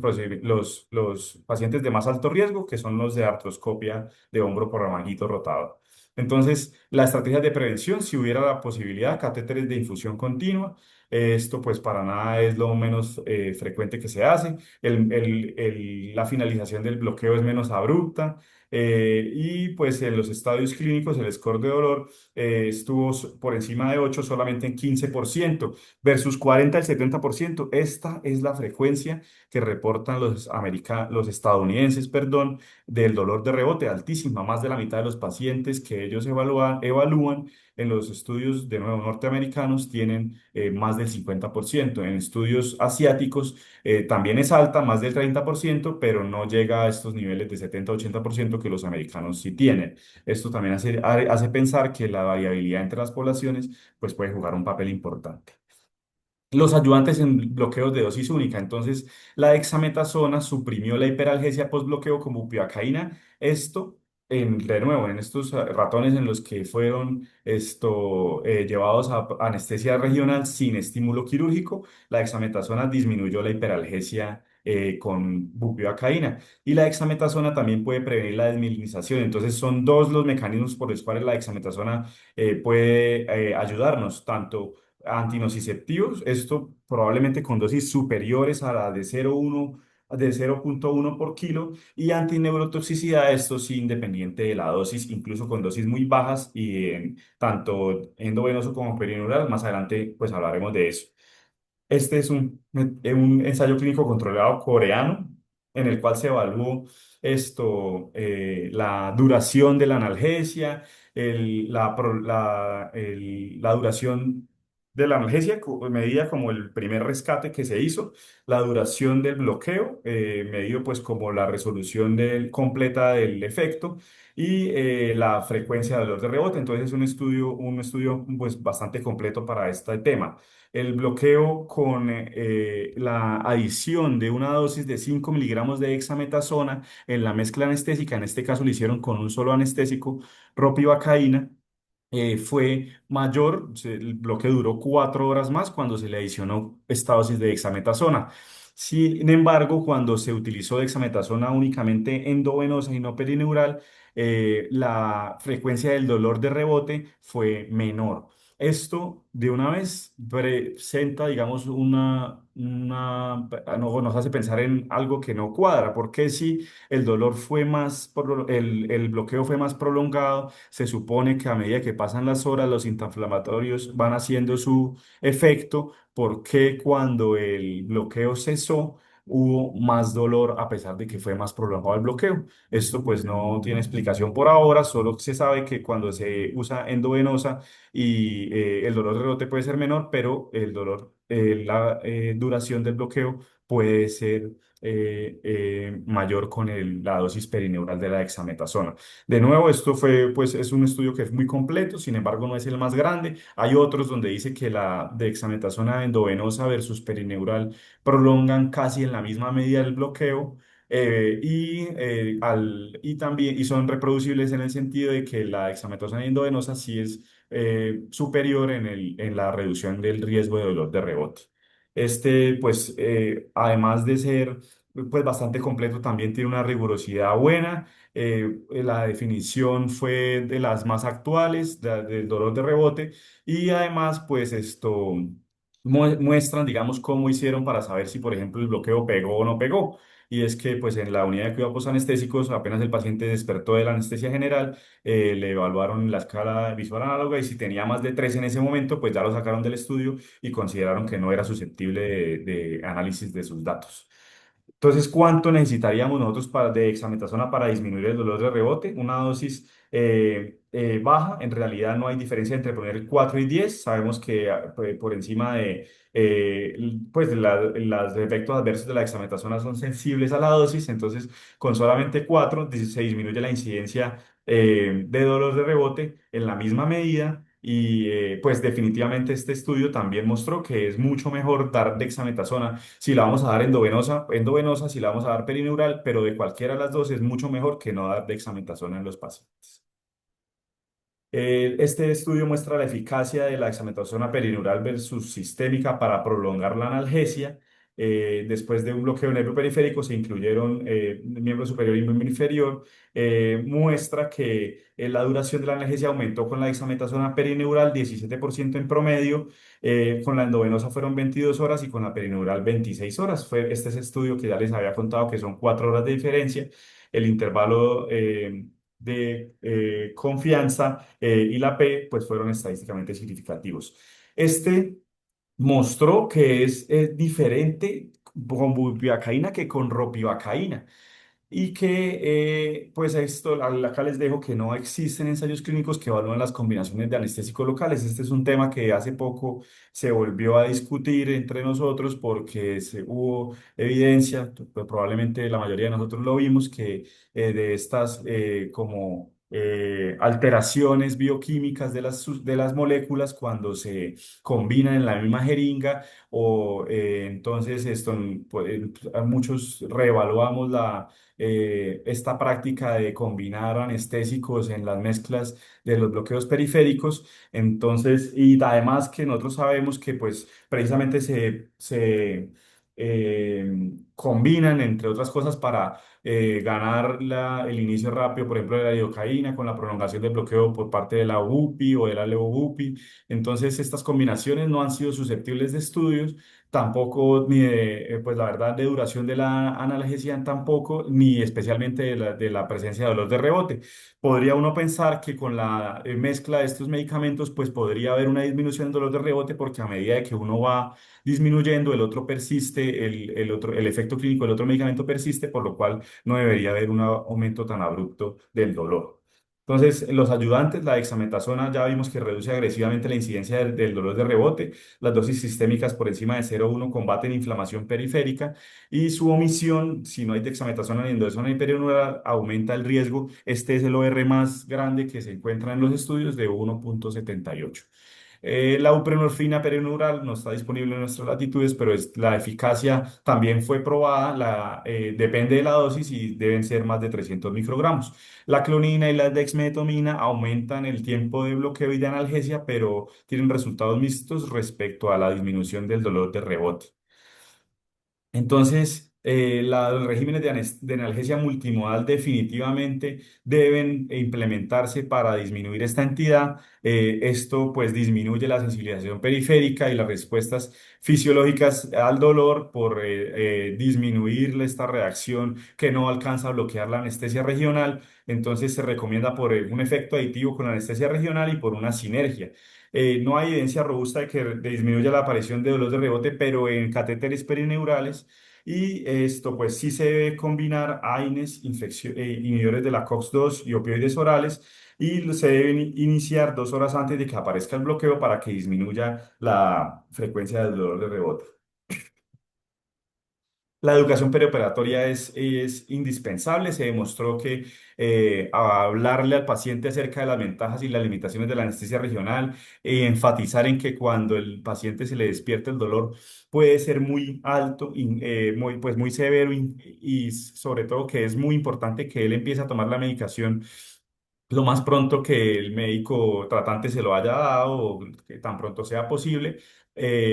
pacientes de más alto riesgo, que son los de artroscopia de hombro por manguito rotador. Entonces, la estrategia de prevención, si hubiera la posibilidad, catéteres de infusión continua, esto pues para nada es lo menos frecuente que se hace. La finalización del bloqueo es menos abrupta. Y pues en los estadios clínicos el score de dolor estuvo por encima de 8 solamente en 15% versus 40 al 70%. Esta es la frecuencia que reportan los estadounidenses, perdón, del dolor de rebote, altísima. Más de la mitad de los pacientes que ellos evalúan en los estudios, de nuevo, norteamericanos, tienen más del 50%. En estudios asiáticos también es alta, más del 30%, pero no llega a estos niveles de 70-80% que los americanos sí tienen. Esto también hace pensar que la variabilidad entre las poblaciones pues, puede jugar un papel importante. Los ayudantes en bloqueos de dosis única. Entonces, la dexametasona suprimió la hiperalgesia postbloqueo como bupivacaína. Esto, de nuevo, en estos ratones en los que fueron llevados a anestesia regional sin estímulo quirúrgico, la dexametasona disminuyó la hiperalgesia con bupivacaína. Y la dexametasona también puede prevenir la desmielinización. Entonces, son dos los mecanismos por los cuales la dexametasona puede ayudarnos, tanto antinociceptivos, esto probablemente con dosis superiores a la de 0,1 de 0,1 por kilo, y antineurotoxicidad, esto sí independiente de la dosis, incluso con dosis muy bajas y tanto endovenoso como perineural. Más adelante pues hablaremos de eso. Este es un ensayo clínico controlado coreano en el cual se evaluó la duración de la analgesia, la duración de la analgesia, medida como el primer rescate que se hizo, la duración del bloqueo, medido pues como la resolución completa del efecto y la frecuencia de dolor de rebote. Entonces es un estudio pues bastante completo para este tema. El bloqueo con la adición de una dosis de 5 miligramos de dexametasona en la mezcla anestésica, en este caso lo hicieron con un solo anestésico, ropivacaína, fue mayor. El bloque duró 4 horas más cuando se le adicionó esta dosis de dexametasona. Sin embargo, cuando se utilizó dexametasona únicamente endovenosa y no perineural, la frecuencia del dolor de rebote fue menor. Esto de una vez presenta, digamos, nos hace pensar en algo que no cuadra, porque si el dolor fue el bloqueo fue más prolongado, se supone que a medida que pasan las horas, los antiinflamatorios van haciendo su efecto, porque cuando el bloqueo cesó, hubo más dolor a pesar de que fue más prolongado el bloqueo. Esto pues no tiene explicación por ahora, solo se sabe que cuando se usa endovenosa y el dolor de rebote puede ser menor, pero la duración del bloqueo puede ser mayor con la dosis perineural de la dexametasona. De nuevo, esto pues, es un estudio que es muy completo, sin embargo, no es el más grande. Hay otros donde dice que la dexametasona endovenosa versus perineural prolongan casi en la misma medida el bloqueo. Y también y son reproducibles en el sentido de que la dexametasona endovenosa sí es superior en la reducción del riesgo de dolor de rebote. Pues, además de ser pues bastante completo, también tiene una rigurosidad buena. La definición fue de las más actuales del dolor de rebote, y además pues esto muestran, digamos, cómo hicieron para saber si, por ejemplo, el bloqueo pegó o no pegó. Y es que pues en la unidad de cuidados anestésicos, apenas el paciente despertó de la anestesia general, le evaluaron la escala visual análoga, y si tenía más de 3 en ese momento, pues ya lo sacaron del estudio y consideraron que no era susceptible de análisis de sus datos. Entonces, ¿cuánto necesitaríamos nosotros de dexametasona para disminuir el dolor de rebote? Una dosis baja. En realidad no hay diferencia entre poner 4 y 10. Sabemos que por encima pues los efectos adversos de la dexametasona son sensibles a la dosis. Entonces, con solamente 4 se disminuye la incidencia de dolor de rebote en la misma medida. Y pues definitivamente este estudio también mostró que es mucho mejor dar dexametasona si la vamos a dar endovenosa, si la vamos a dar perineural, pero de cualquiera de las dos es mucho mejor que no dar dexametasona en los pacientes. Este estudio muestra la eficacia de la dexametasona perineural versus sistémica para prolongar la analgesia. Después de un bloqueo nervio periférico se incluyeron miembro superior y miembro inferior. Muestra que la duración de la analgesia aumentó con la dexametasona perineural 17% en promedio. Con la endovenosa fueron 22 horas y con la perineural 26 horas. Este es el estudio que ya les había contado, que son 4 horas de diferencia. El intervalo de confianza y la P, pues fueron estadísticamente significativos. Este mostró que es diferente con bupivacaína que con ropivacaína, y que, pues esto, acá les dejo que no existen ensayos clínicos que evalúan las combinaciones de anestésicos locales. Este es un tema que hace poco se volvió a discutir entre nosotros porque hubo evidencia, probablemente la mayoría de nosotros lo vimos, que de estas como alteraciones bioquímicas de las moléculas cuando se combinan en la misma jeringa, o entonces pues, muchos reevaluamos esta práctica de combinar anestésicos en las mezclas de los bloqueos periféricos. Entonces, y además que nosotros sabemos que pues precisamente combinan, entre otras cosas, para ganar el inicio rápido, por ejemplo, de la lidocaína con la prolongación del bloqueo por parte de la UPI o de la levobupi. Entonces, estas combinaciones no han sido susceptibles de estudios, tampoco ni pues la verdad, de duración de la analgesia tampoco, ni especialmente de la presencia de dolor de rebote. Podría uno pensar que con la mezcla de estos medicamentos, pues podría haber una disminución del dolor de rebote, porque a medida de que uno va disminuyendo, el otro persiste, el efecto clínico del otro medicamento persiste, por lo cual no debería haber un aumento tan abrupto del dolor. Entonces, los ayudantes, la dexametasona, ya vimos que reduce agresivamente la incidencia del dolor de rebote. Las dosis sistémicas por encima de 0,1 combaten inflamación periférica y su omisión, si no hay dexametasona ni endoesona ni perineural, aumenta el riesgo. Este es el OR más grande que se encuentra en los estudios de 1,78. La buprenorfina perineural no está disponible en nuestras latitudes, pero la eficacia también fue probada, depende de la dosis y deben ser más de 300 microgramos. La clonina y la dexmedetomina aumentan el tiempo de bloqueo y de analgesia, pero tienen resultados mixtos respecto a la disminución del dolor de rebote. Entonces, los regímenes de analgesia multimodal definitivamente deben implementarse para disminuir esta entidad. Esto pues disminuye la sensibilización periférica y las respuestas fisiológicas al dolor por disminuir esta reacción que no alcanza a bloquear la anestesia regional. Entonces se recomienda por un efecto aditivo con la anestesia regional y por una sinergia. No hay evidencia robusta de que disminuya la aparición de dolor de rebote, pero en catéteres perineurales. Y esto, pues sí se debe combinar AINES, inhibidores de la COX-2 y opioides orales, y se deben iniciar 2 horas antes de que aparezca el bloqueo para que disminuya la frecuencia del dolor de rebote. La educación perioperatoria es indispensable. Se demostró que hablarle al paciente acerca de las ventajas y las limitaciones de la anestesia regional, enfatizar en que cuando el paciente se le despierta el dolor puede ser muy alto, pues muy severo y sobre todo que es muy importante que él empiece a tomar la medicación lo más pronto que el médico tratante se lo haya dado o que tan pronto sea posible.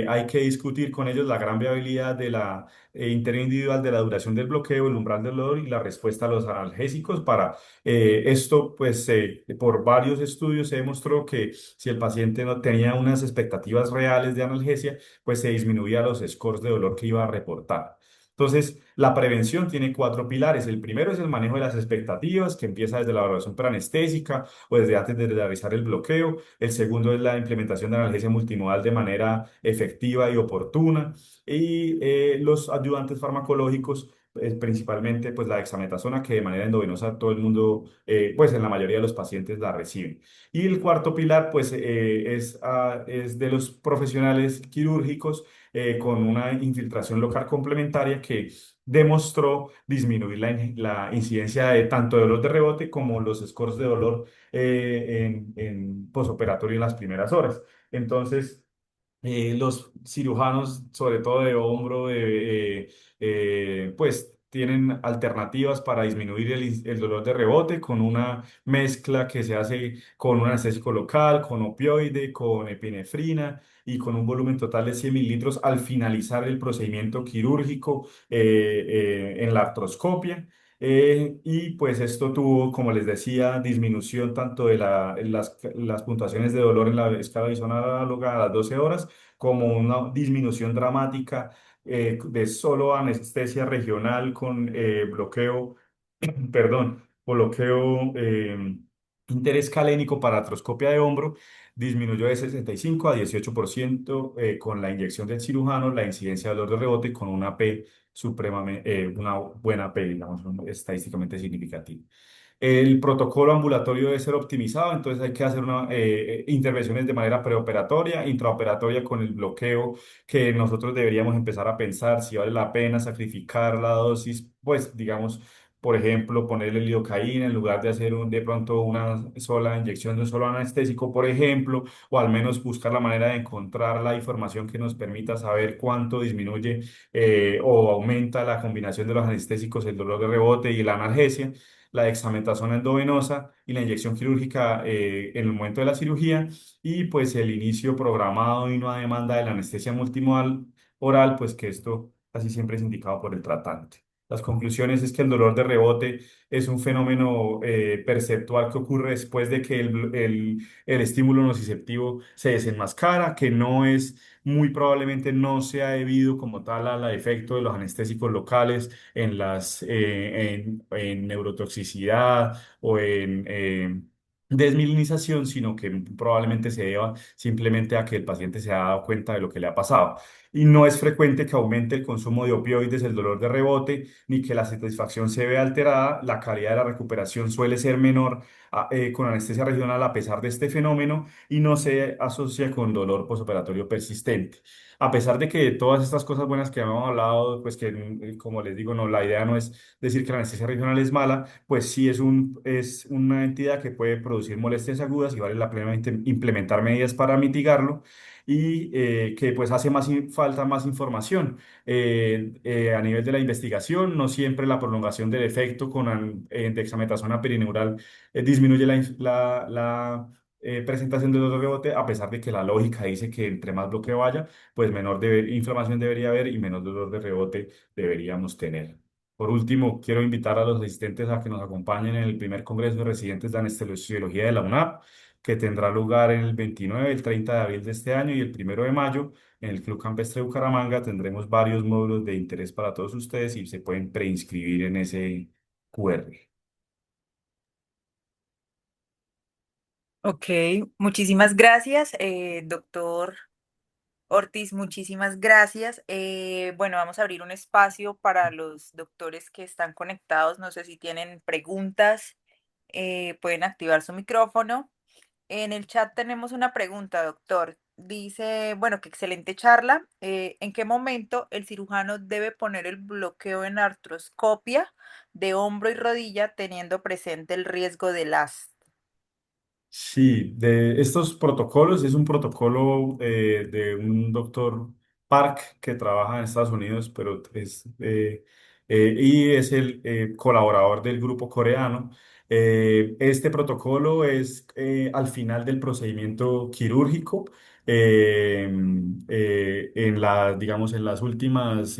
Hay que discutir con ellos la gran viabilidad de la interindividual de la duración del bloqueo, el umbral del dolor y la respuesta a los analgésicos. Para esto, pues por varios estudios se demostró que si el paciente no tenía unas expectativas reales de analgesia, pues se disminuía los scores de dolor que iba a reportar. Entonces, la prevención tiene 4 pilares. El primero es el manejo de las expectativas, que empieza desde la evaluación preanestésica o desde antes de realizar el bloqueo. El segundo es la implementación de analgesia multimodal de manera efectiva y oportuna. Y los ayudantes farmacológicos, principalmente pues la dexametasona, que de manera endovenosa todo el mundo, pues en la mayoría de los pacientes la reciben. Y el cuarto pilar, pues es de los profesionales quirúrgicos con una infiltración local complementaria que demostró disminuir la incidencia de tanto de dolor de rebote como los scores de dolor en posoperatorio en las primeras horas. Entonces, los cirujanos, sobre todo de hombro, pues tienen alternativas para disminuir el dolor de rebote con una mezcla que se hace con un anestésico local, con opioide, con epinefrina y con un volumen total de 100 mililitros al finalizar el procedimiento quirúrgico en la artroscopia. Y pues esto tuvo, como les decía, disminución tanto de las puntuaciones de dolor en la escala visual análoga a las 12 horas, como una disminución dramática de solo anestesia regional con bloqueo, perdón, bloqueo interescalénico para artroscopia de hombro, disminuyó de 65 a 18% con la inyección del cirujano, la incidencia de dolor de rebote con una P una buena P, digamos, estadísticamente significativa. El protocolo ambulatorio debe ser optimizado, entonces hay que hacer intervenciones de manera preoperatoria, intraoperatoria con el bloqueo, que nosotros deberíamos empezar a pensar si vale la pena sacrificar la dosis, pues digamos, por ejemplo, ponerle lidocaína en lugar de hacer de pronto una sola inyección de un solo anestésico, por ejemplo, o al menos buscar la manera de encontrar la información que nos permita saber cuánto disminuye o aumenta la combinación de los anestésicos, el dolor de rebote y la analgesia, la dexametasona endovenosa y la inyección quirúrgica en el momento de la cirugía, y pues el inicio programado y no a demanda de la anestesia multimodal oral, pues que esto casi siempre es indicado por el tratante. Las conclusiones es que el dolor de rebote es un fenómeno perceptual que ocurre después de que el estímulo nociceptivo se desenmascara, que no es, muy probablemente no sea debido como tal al efecto de los anestésicos locales en neurotoxicidad o en desmilinización, sino que probablemente se deba simplemente a que el paciente se ha dado cuenta de lo que le ha pasado. y no es frecuente que aumente el consumo de opioides, el dolor de rebote, ni que la satisfacción se vea alterada. La calidad de la recuperación suele ser menor con anestesia regional a pesar de este fenómeno y no se asocia con dolor posoperatorio persistente. A pesar de que todas estas cosas buenas que hemos hablado, pues que como les digo, no, la idea no es decir que la anestesia regional es mala, pues sí es una entidad que puede producir molestias agudas y vale la pena implementar medidas para mitigarlo y que pues hace falta más información. A nivel de la investigación, no siempre la prolongación del efecto con dexametasona perineural disminuye presentación de dolor de rebote, a pesar de que la lógica dice que entre más bloqueo haya, pues menor inflamación debería haber y menos dolor de rebote deberíamos tener. Por último, quiero invitar a los asistentes a que nos acompañen en el primer Congreso de Residentes de Anestesiología de la UNAP, que tendrá lugar el 29, el 30 de abril de este año y el 1 de mayo. En el Club Campestre de Bucaramanga tendremos varios módulos de interés para todos ustedes y se pueden preinscribir en ese QR. Ok, muchísimas gracias, doctor Ortiz, muchísimas gracias. Bueno, vamos a abrir un espacio para los doctores que están conectados. No sé si tienen preguntas, pueden activar su micrófono. En el chat tenemos una pregunta, doctor. Dice, bueno, qué excelente charla. ¿En qué momento el cirujano debe poner el bloqueo en artroscopia de hombro y rodilla teniendo presente el riesgo de las... Sí, de estos protocolos es un protocolo de un doctor Park que trabaja en Estados Unidos, pero y es el colaborador del grupo coreano. Este protocolo es al final del procedimiento quirúrgico, digamos, en las últimas,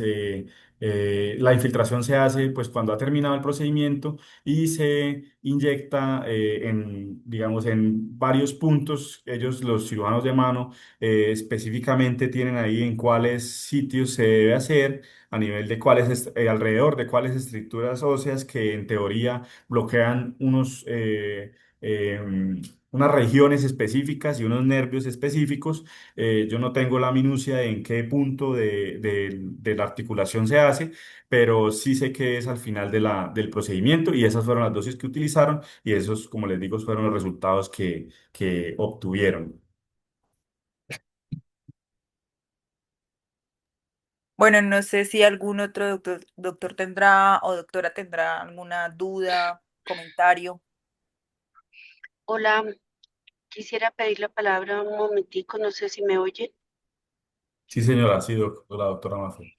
la infiltración se hace pues cuando ha terminado el procedimiento y se inyecta digamos, en varios puntos. Ellos, los cirujanos de mano, específicamente tienen ahí en cuáles sitios se debe hacer, a nivel de alrededor de cuáles estructuras óseas que en teoría bloquean unas regiones específicas y unos nervios específicos. Yo no tengo la minucia de en qué punto de la articulación se hace, pero sí sé que es al final del procedimiento y esas fueron las dosis que utilizaron y esos, como les digo, fueron los resultados que obtuvieron. Bueno, no sé si algún otro doctor tendrá o doctora tendrá alguna duda, comentario. Hola, quisiera pedir la palabra un momentico, no sé si me oye. Sí, señora, sí, la doctora Mafe.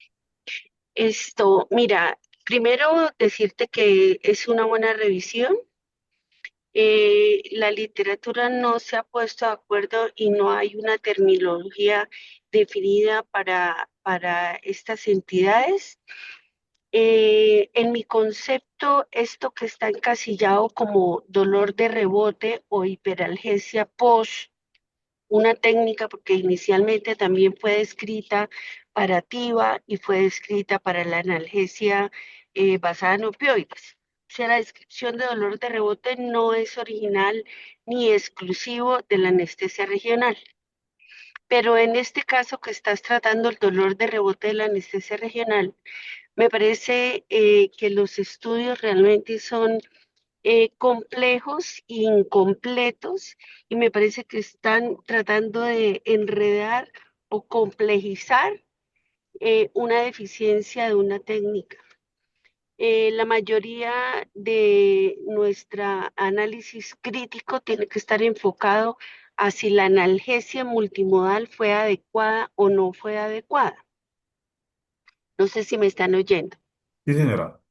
Mira, primero decirte que es una buena revisión. La literatura no se ha puesto de acuerdo y no hay una terminología definida para estas entidades. En mi concepto, esto que está encasillado como dolor de rebote o hiperalgesia post, una técnica porque inicialmente también fue descrita para TIVA y fue descrita para la analgesia basada en opioides. O sea, la descripción de dolor de rebote no es original ni exclusivo de la anestesia regional. Pero en este caso que estás tratando el dolor de rebote de la anestesia regional, me parece que los estudios realmente son complejos e incompletos y me parece que están tratando de enredar o complejizar una deficiencia de una técnica. La mayoría de nuestra análisis crítico tiene que estar enfocado a si la analgesia multimodal fue adecuada o no fue adecuada. No sé si me están oyendo. Sí, señora.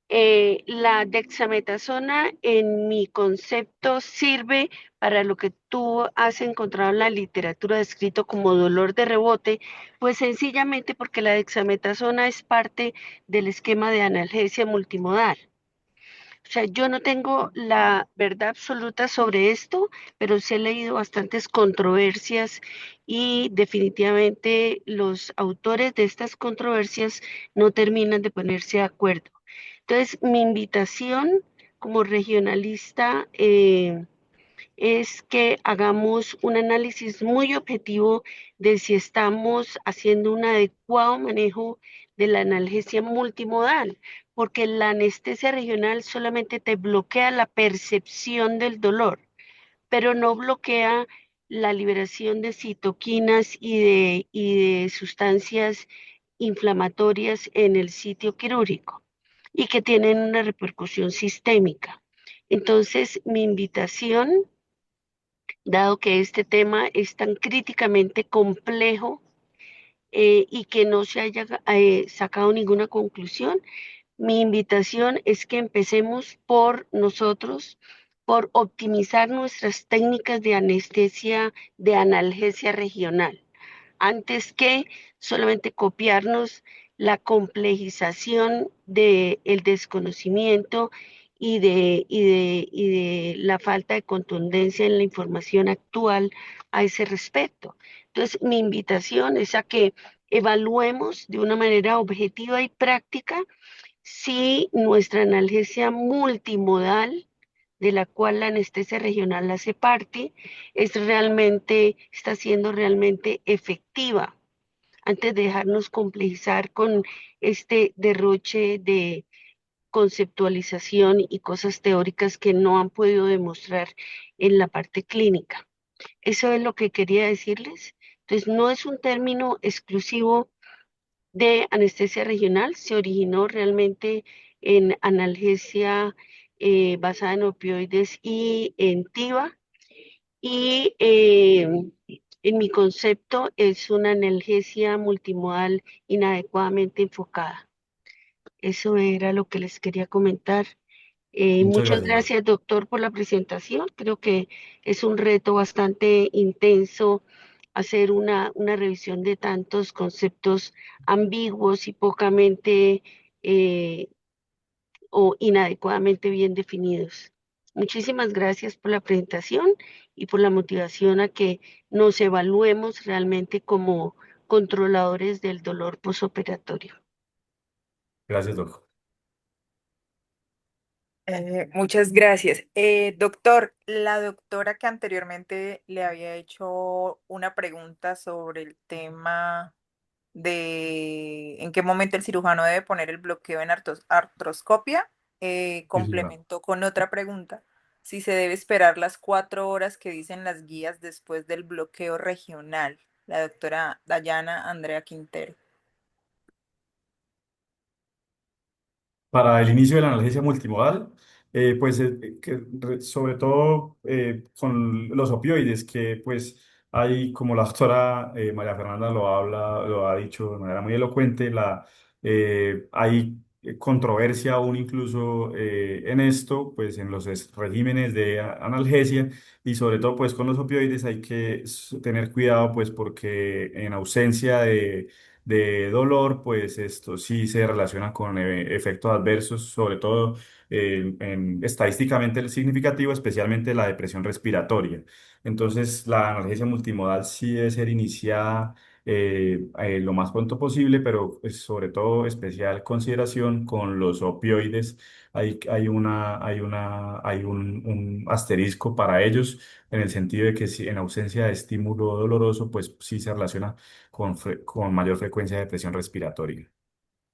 La dexametasona, en mi concepto, sirve para lo que tú has encontrado en la literatura descrito como dolor de rebote, pues sencillamente porque la dexametasona es parte del esquema de analgesia multimodal. O sea, yo no tengo la verdad absoluta sobre esto, pero sí he leído bastantes controversias y definitivamente los autores de estas controversias no terminan de ponerse de acuerdo. Entonces, mi invitación como regionalista es que hagamos un análisis muy objetivo de si estamos haciendo un adecuado manejo de la analgesia multimodal, porque la anestesia regional solamente te bloquea la percepción del dolor, pero no bloquea la liberación de citoquinas y de sustancias inflamatorias en el sitio quirúrgico y que tienen una repercusión sistémica. Entonces, mi invitación, dado que este tema es tan críticamente complejo y que no se haya sacado ninguna conclusión, mi invitación es que empecemos por nosotros, por optimizar nuestras técnicas de anestesia, de analgesia regional, antes que solamente copiarnos la complejización del desconocimiento y de la falta de contundencia en la información actual a ese respecto. Entonces, mi invitación es a que evaluemos de una manera objetiva y práctica si nuestra analgesia multimodal, de la cual la anestesia regional hace parte, está siendo realmente efectiva, antes de dejarnos complejizar con este derroche de conceptualización y cosas teóricas que no han podido demostrar en la parte clínica. Eso es lo que quería decirles. Entonces, no es un término exclusivo de anestesia regional, se originó realmente en analgesia basada en opioides y en TIVA, y en mi concepto es una analgesia multimodal inadecuadamente enfocada. Eso era lo que les quería comentar. Muchas Muchas gracias, gracias, doctor, por la presentación. Creo que es un reto bastante intenso hacer una revisión de tantos conceptos ambiguos y pocamente eh, o inadecuadamente bien definidos. Muchísimas gracias por la presentación y por la motivación a que nos evaluemos realmente como controladores del dolor posoperatorio. gracias, doctor. Muchas gracias. Doctor, la doctora que anteriormente le había hecho una pregunta sobre el tema de en qué momento el cirujano debe poner el bloqueo en artroscopia, Sí, señora. complementó con otra pregunta, si se debe esperar las 4 horas que dicen las guías después del bloqueo regional. La doctora Dayana Andrea Quintero. Para el inicio de la analgesia multimodal, pues sobre todo con los opioides, que pues hay, como la doctora María Fernanda lo ha dicho de manera muy elocuente, hay controversia aún incluso en esto, pues en los regímenes de analgesia y sobre todo pues con los opioides hay que tener cuidado pues porque en ausencia de dolor, pues esto sí se relaciona con efectos adversos, sobre todo estadísticamente significativo, especialmente la depresión respiratoria. Entonces, la analgesia multimodal sí debe ser iniciada lo más pronto posible, pero pues, sobre todo especial consideración con los opioides. Hay un asterisco para ellos en el sentido de que si en ausencia de estímulo doloroso, pues sí se relaciona con mayor frecuencia de depresión respiratoria.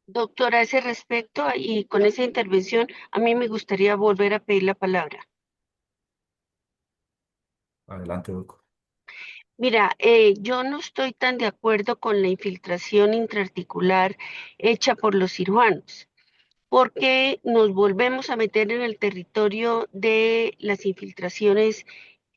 Doctora, a ese respecto y con esa intervención, a mí me gustaría volver a pedir la palabra. Adelante, doctor. Mira, yo no estoy tan de acuerdo con la infiltración intraarticular hecha por los cirujanos, porque nos volvemos a meter en el territorio de las infiltraciones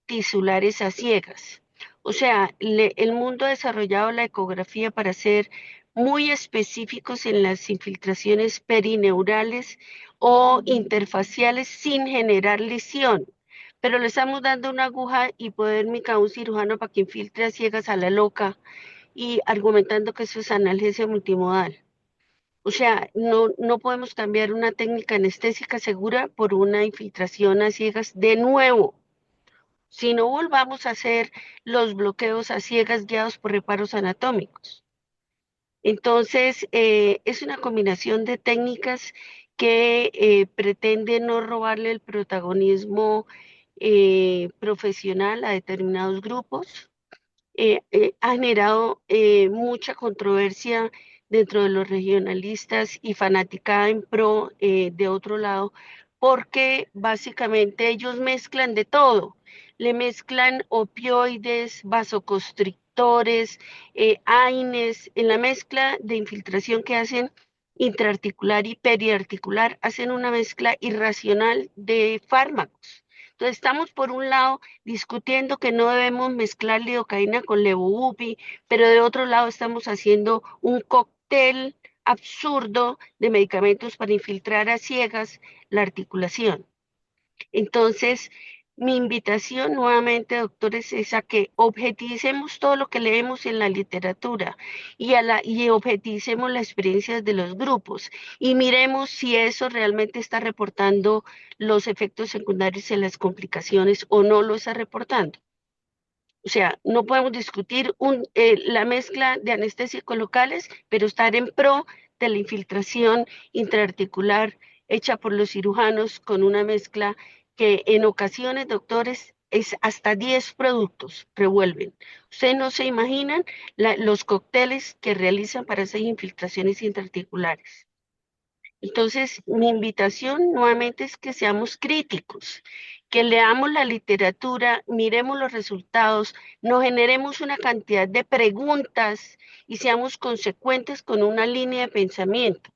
tisulares a ciegas. O sea, el mundo ha desarrollado la ecografía para ser muy específicos en las infiltraciones perineurales o interfaciales sin generar lesión. Pero le estamos dando una aguja hipodérmica a un cirujano para que infiltre a ciegas a la loca y argumentando que eso es analgesia multimodal. O sea, no podemos cambiar una técnica anestésica segura por una infiltración a ciegas de nuevo. Si no volvamos a hacer los bloqueos a ciegas guiados por reparos anatómicos. Entonces, es una combinación de técnicas que pretende no robarle el protagonismo profesional a determinados grupos. Ha generado mucha controversia dentro de los regionalistas y fanaticada en pro de otro lado, porque básicamente ellos mezclan de todo. Le mezclan opioides, vasoconstrictores, AINES, en la mezcla de infiltración que hacen intraarticular y periarticular, hacen una mezcla irracional de fármacos. Entonces, estamos por un lado discutiendo que no debemos mezclar lidocaína con levobupi, pero de otro lado estamos haciendo un cóctel absurdo de medicamentos para infiltrar a ciegas la articulación. Entonces, mi invitación nuevamente, doctores, es a que objetivicemos todo lo que leemos en la literatura y objetivicemos las experiencias de los grupos y miremos si eso realmente está reportando los efectos secundarios y las complicaciones o no lo está reportando. O sea, no podemos discutir la mezcla de anestésicos locales, pero estar en pro de la infiltración intraarticular hecha por los cirujanos con una mezcla que en ocasiones, doctores, es hasta 10 productos revuelven. Ustedes no se imaginan los cócteles que realizan para hacer infiltraciones intraarticulares. Entonces, mi invitación nuevamente es que seamos críticos, que leamos la literatura, miremos los resultados, nos generemos una cantidad de preguntas y seamos consecuentes con una línea de pensamiento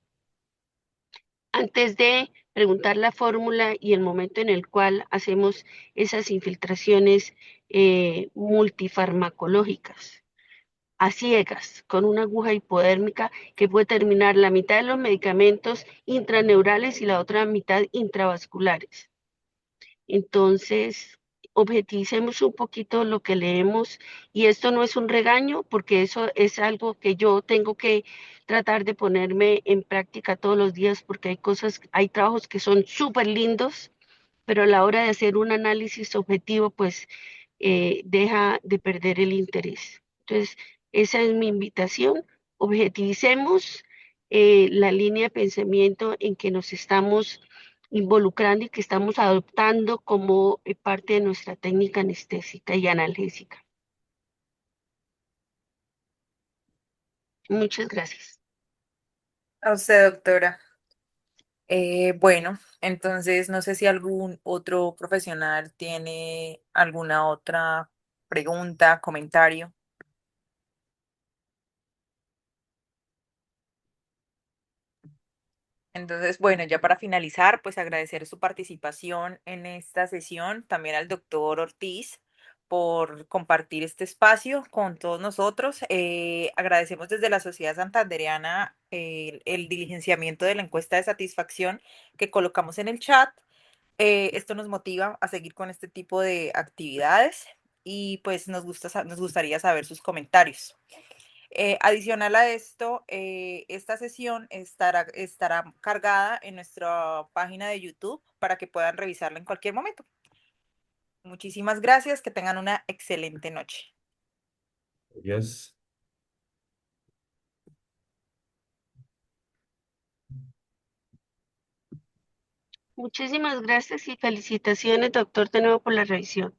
antes de preguntar la fórmula y el momento en el cual hacemos esas infiltraciones multifarmacológicas a ciegas, con una aguja hipodérmica que puede terminar la mitad de los medicamentos intraneurales y la otra mitad intravasculares. Entonces, objetivicemos un poquito lo que leemos y esto no es un regaño porque eso es algo que yo tengo que tratar de ponerme en práctica todos los días porque hay cosas, hay trabajos que son súper lindos, pero a la hora de hacer un análisis objetivo, pues deja de perder el interés. Entonces, esa es mi invitación. Objetivicemos la línea de pensamiento en que nos estamos involucrando y que estamos adoptando como parte de nuestra técnica anestésica y analgésica. Muchas gracias. A usted, doctora. Bueno, entonces no sé si algún otro profesional tiene alguna otra pregunta, comentario. Entonces, bueno, ya para finalizar, pues agradecer su participación en esta sesión, también al doctor Ortiz por compartir este espacio con todos nosotros. Agradecemos desde la Sociedad Santandereana el diligenciamiento de la encuesta de satisfacción que colocamos en el chat. Esto nos motiva a seguir con este tipo de actividades y pues nos gustaría saber sus comentarios. Adicional a esto, esta sesión estará cargada en nuestra página de YouTube para que puedan revisarla en cualquier momento. Muchísimas gracias, que tengan una excelente noche. Yes. Muchísimas gracias y felicitaciones, doctor, de nuevo por la revisión.